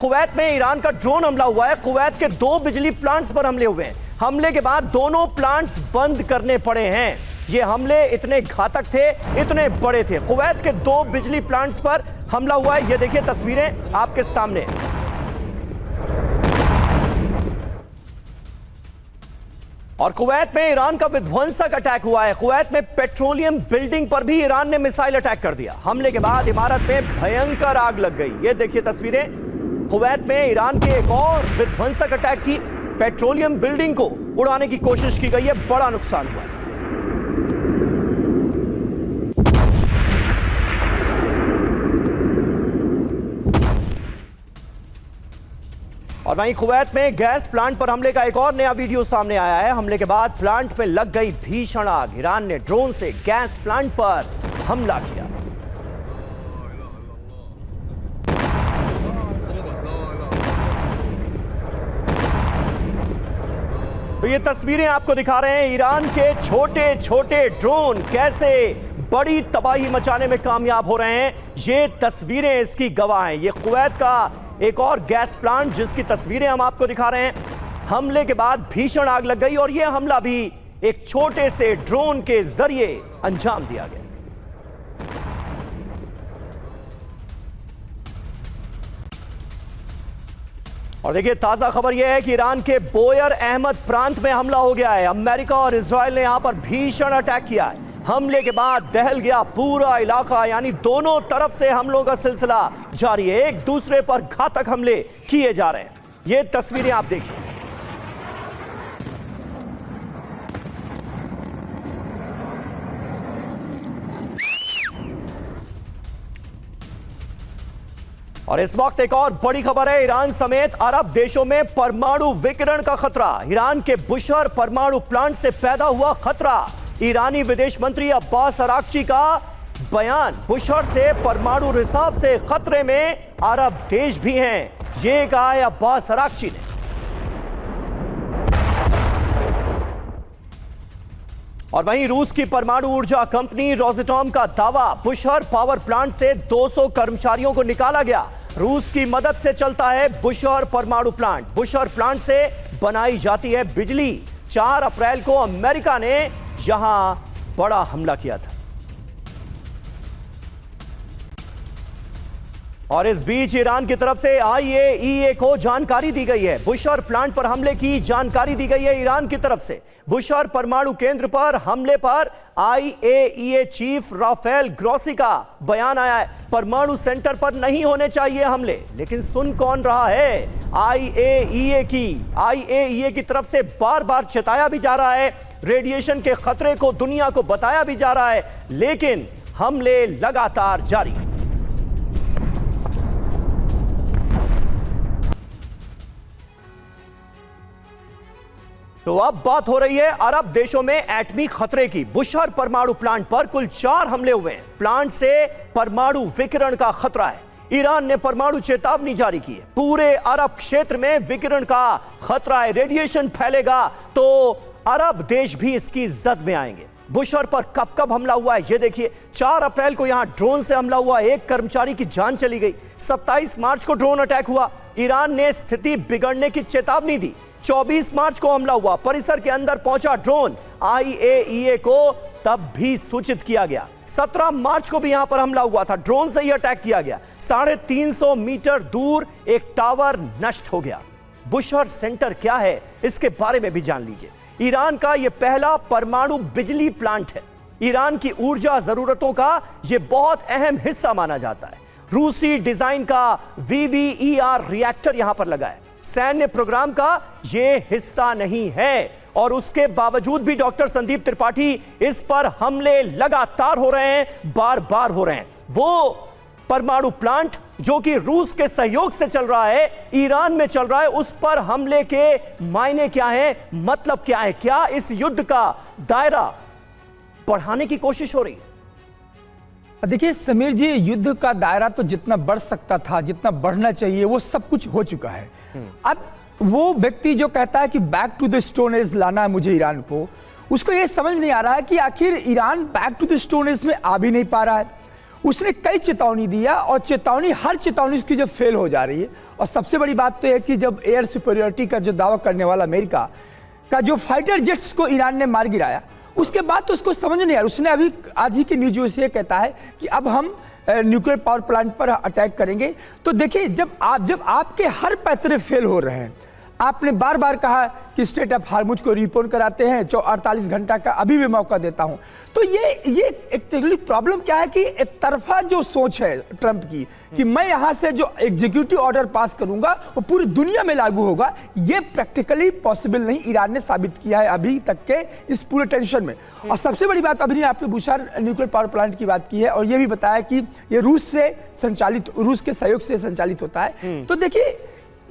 Kuwait में Iran का drone हमला हुआ है। कुवैत के 2 बिजली प्लांट्स पर हमले हुए हैं। हमले के बाद दोनों प्लांट्स बंद करने पड़े हैं। ये हमले इतने घातक थे, इतने बड़े थे। कुवैत के 2 बिजली प्लांट्स पर हमला हुआ है। ये देखिए तस्वीरें आपके सामने। और कुवैत में ईरान का विध्वंसक अटैक हुआ है। कुवैत में पेट्रोलियम बिल्डिंग पर भी ईरान ने मिसाइल अटैक कर दिया। हमले के बाद इमारत में भयंकर आग लग गई। ये देखिए तस्वीरें। कुवैत में ईरान के एक और विध्वंसक अटैक की पेट्रोलियम बिल्डिंग को उड़ाने की कोशिश की गई है। बड़ा नुकसान हुआ है। और वहीं कुवैत में गैस प्लांट पर हमले का एक और नया वीडियो सामने आया है। हमले के बाद प्लांट में लग गई भीषण आग। ईरान ने ड्रोन से गैस प्लांट पर हमला किया। तो ये तस्वीरें आपको दिखा रहे हैं ईरान के छोटे छोटे ड्रोन कैसे बड़ी तबाही मचाने में कामयाब हो रहे हैं। ये तस्वीरें इसकी गवाह हैं। ये कुवैत का एक और गैस प्लांट जिसकी तस्वीरें हम आपको दिखा रहे हैं। हमले के बाद भीषण आग लग गई और यह हमला भी एक छोटे से ड्रोन के जरिए अंजाम दिया गया। और देखिए ताजा खबर यह है कि ईरान के बोयर अहमद प्रांत में हमला हो गया है। अमेरिका और इजराइल ने यहां पर भीषण अटैक किया है। हमले के बाद दहल गया पूरा इलाका, यानी दोनों तरफ से हमलों का सिलसिला जारी है। एक दूसरे पर घातक हमले किए जा रहे हैं। ये तस्वीरें आप देखिए। और इस वक्त एक और बड़ी खबर है। ईरान समेत अरब देशों में परमाणु विकिरण का खतरा। ईरान के बुशहर परमाणु प्लांट से पैदा हुआ खतरा। ईरानी विदेश मंत्री अब्बास अराक्ची का बयान। बुशहर से परमाणु रिसाव से खतरे में अरब देश भी हैं, ये कहा है अब्बास अराक्ची ने। और वहीं रूस की परमाणु ऊर्जा कंपनी रोसेटॉम का दावा, बुशहर पावर प्लांट से 200 कर्मचारियों को निकाला गया। रूस की मदद से चलता है बुशहर परमाणु प्लांट। बुशहर प्लांट से बनाई जाती है बिजली। 4 अप्रैल को अमेरिका ने यहां बड़ा हमला किया था। और इस बीच ईरान की तरफ से IAEA को जानकारी दी गई है। बुशहर प्लांट पर हमले की जानकारी दी गई है ईरान की तरफ से। बुशहर परमाणु केंद्र पर हमले पर IAEA चीफ राफेल ग्रोसी का बयान आया है। परमाणु सेंटर पर नहीं होने चाहिए हमले, लेकिन सुन कौन रहा है? IAEA की तरफ से बार बार चेताया भी जा रहा है, रेडिएशन के खतरे को दुनिया को बताया भी जा रहा है, लेकिन हमले लगातार जारी हैं। तो अब बात हो रही है अरब देशों में एटमी खतरे की। बुशहर परमाणु प्लांट पर कुल 4 हमले हुए हैं। प्लांट से परमाणु विकिरण का खतरा है। ईरान ने परमाणु चेतावनी जारी की है। पूरे अरब क्षेत्र में विकिरण का खतरा है। रेडिएशन फैलेगा तो अरब देश भी इसकी जद में आएंगे। बुशहर पर कब कब हमला हुआ है ये देखिए। 4 अप्रैल को यहां ड्रोन से हमला हुआ, 1 कर्मचारी की जान चली गई। 27 मार्च को ड्रोन अटैक हुआ, ईरान ने स्थिति बिगड़ने की चेतावनी दी। 24 मार्च को हमला हुआ, परिसर के अंदर पहुंचा ड्रोन, IAEA को तब भी सूचित किया गया। 17 मार्च को भी यहां पर हमला हुआ था, ड्रोन से ही अटैक किया गया। 350 मीटर दूर एक टावर नष्ट हो गया। बुशहर सेंटर क्या है इसके बारे में भी जान लीजिए। ईरान का यह पहला परमाणु बिजली प्लांट है। ईरान की ऊर्जा जरूरतों का यह बहुत अहम हिस्सा माना जाता है। रूसी डिजाइन का VVER रिएक्टर यहां पर लगा है। सैन्य प्रोग्राम का यह हिस्सा नहीं है और उसके बावजूद भी डॉक्टर संदीप त्रिपाठी इस पर हमले लगातार हो रहे हैं, बार बार हो रहे हैं। वो परमाणु प्लांट जो कि रूस के सहयोग से चल रहा है, ईरान में चल रहा है, उस पर हमले के मायने क्या है, मतलब क्या है? क्या इस युद्ध का दायरा बढ़ाने की कोशिश हो रही है? देखिए समीर जी, युद्ध का दायरा तो जितना बढ़ सकता था, जितना बढ़ना चाहिए, वो सब कुछ हो चुका है। अब वो व्यक्ति जो कहता है कि back to the stone age लाना है मुझे ईरान को, उसको ये समझ नहीं आ रहा है कि आखिर Iran back to the stone age में आ भी नहीं पा रहा है। उसने कई चेतावनी दिया और हर चेतावनी उसकी जब फेल हो जा रही है। और सबसे बड़ी बात तो यह कि जब एयर सुपीरियरिटी का जो दावा करने वाला अमेरिका का जो फाइटर जेट्स को ईरान ने मार गिराया, उसके बाद तो उसको समझ नहीं आया। उसने अभी आज ही की न्यूज ये कहता है कि अब हम न्यूक्लियर पावर प्लांट पर अटैक करेंगे। तो देखिए, जब आपके हर पैतरे फेल हो रहे हैं, आपने बार बार कहा कि स्टेट ऑफ हार्मुज को रिपोन कराते हैं, 48 घंटा का अभी भी मौका देता हूं। तो ये एक प्रॉब्लम क्या है कि एक तरफा जो सोच है ट्रंप की कि मैं यहां से जो एग्जीक्यूटिव ऑर्डर पास करूंगा वो पूरी दुनिया में लागू होगा, ये प्रैक्टिकली पॉसिबल नहीं ईरान ने साबित किया है अभी तक के इस पूरे टेंशन में। और सबसे बड़ी बात, अभी आपने बुशार न्यूक्लियर पावर प्लांट की बात की है और ये भी बताया कि ये रूस के सहयोग से संचालित होता है। तो देखिए,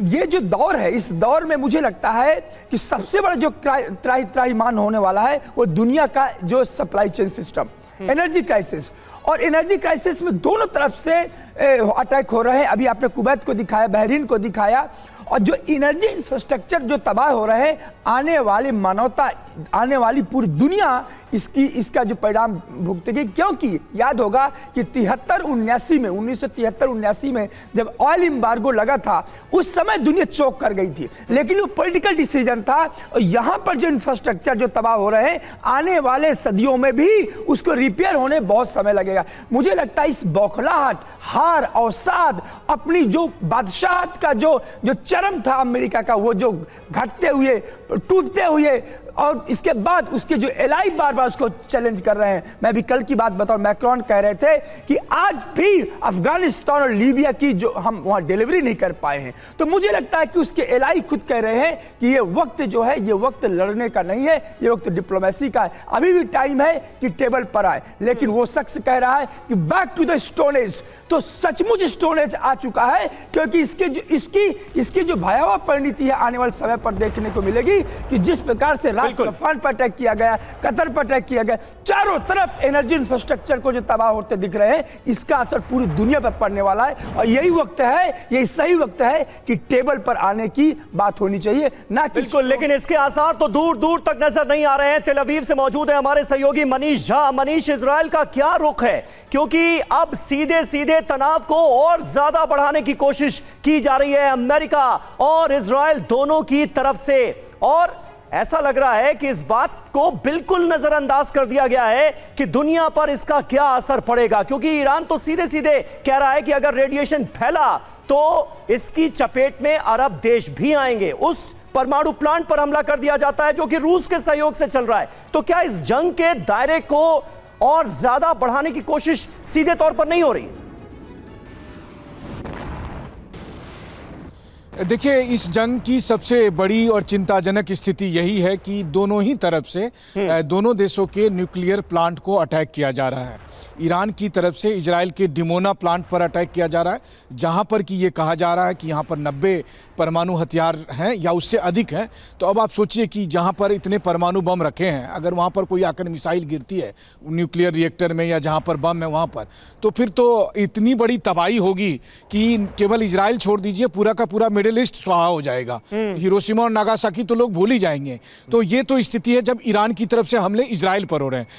ये जो दौर है, इस दौर में मुझे लगता है कि सबसे बड़ा जो त्राहिमाम होने वाला है वो दुनिया का जो supply chain system, energy crisis. और एनर्जी क्राइसिस में दोनों तरफ से अटैक हो रहे हैं। अभी आपने कुवैत को दिखाया, बहरीन को दिखाया, और जो एनर्जी इंफ्रास्ट्रक्चर जो तबाह हो रहे हैं, आने वाली मानवता, आने वाली पूरी दुनिया इसका जो परिणाम भुगतेगी। क्योंकि याद होगा कि 1973-79 में जब ऑयल एम्बार्गो लगा था, उस समय दुनिया चौंक कर गई थी, लेकिन वो पॉलिटिकल डिसीजन था। और यहाँ पर जो इंफ्रास्ट्रक्चर जो तबाह हो रहे हैं, आने वाले सदियों में भी उसको रिपेयर होने बहुत समय लगेगा। मुझे लगता है इस बौखलाहट, हार, अवसाद, अपनी जो बादशाहत का जो चरम था अमेरिका का, वो जो घटते हुए, टूटते हुए, और इसके बाद उसके जो एलाई बार बार उसको चैलेंज कर रहे हैं। मैं भी कल की बात बताऊं, मैक्रोन कह रहे थे कि आज भी अफगानिस्तान और लीबिया की जो हम वहां डिलीवरी नहीं कर पाए हैं। तो मुझे लगता है कि उसके एलाई खुद कह रहे हैं कि ये वक्त जो है, ये वक्त लड़ने का नहीं है, ये वक्त डिप्लोमेसी का है। अभी भी टाइम है कि टेबल पर आए। लेकिन वो शख्स कह रहा है कि back to the stone age. तो सचमुच स्टोन एज आ चुका है, क्योंकि इसकी जो भयावह परिणति है आने वाले समय पर देखने को मिलेगी कि जिस प्रकार से राजस्थान पर अटैक किया गया, कतर पर अटैक किया गया, चारों तरफ एनर्जी इंफ्रास्ट्रक्चर को जो तबाह होते दिख रहे हैं, इसका असर पूरी दुनिया पर पड़ने वाला है। और यही वक्त है, यही सही वक्त है कि टेबल पर आने की बात होनी चाहिए, ना कि बिल्कुल। लेकिन इसके आसार तो दूर दूर तक नजर नहीं आ रहे हैं। तेल अवीव से मौजूद है हमारे सहयोगी मनीष झा। मनीष, इजराइल का क्या रुख है? क्योंकि अब सीधे सीधे तनाव को और ज्यादा बढ़ाने की कोशिश की जा रही है अमेरिका और इजराइल दोनों की तरफ से, और ऐसा लग रहा है कि इस बात को बिल्कुल नजरअंदाज कर दिया गया है कि दुनिया पर इसका क्या असर पड़ेगा। क्योंकि ईरान तो सीधे सीधे कह रहा है कि अगर रेडिएशन फैला तो इसकी चपेट में अरब देश भी आएंगे। उस परमाणु प्लांट पर हमला कर दिया जाता है जो कि रूस के सहयोग से चल रहा है। तो क्या इस जंग के दायरे को और ज्यादा बढ़ाने की कोशिश सीधे तौर पर नहीं हो रही? देखिए, इस जंग की सबसे बड़ी और चिंताजनक स्थिति यही है कि दोनों ही तरफ से दोनों देशों के न्यूक्लियर प्लांट को अटैक किया जा रहा है। ईरान की तरफ से इजराइल के डिमोना प्लांट पर अटैक किया जा रहा है, जहां पर कि ये कहा जा रहा है कि यहां पर 90 परमाणु हथियार हैं या उससे अधिक हैं। तो अब आप सोचिए कि जहां पर इतने परमाणु बम रखे हैं, अगर वहां पर कोई आकर मिसाइल गिरती है न्यूक्लियर रिएक्टर में या जहां पर बम है वहां पर, तो फिर तो इतनी बड़ी तबाही होगी कि केवल इजराइल छोड़ दीजिए, पूरा का पूरा मिडिल ईस्ट स्वाहा हो जाएगा। हिरोशिमा और नागासाकी तो लोग भूल ही जाएंगे। तो ये तो स्थिति है जब ईरान की तरफ से हमले इजराइल पर हो रहे हैं।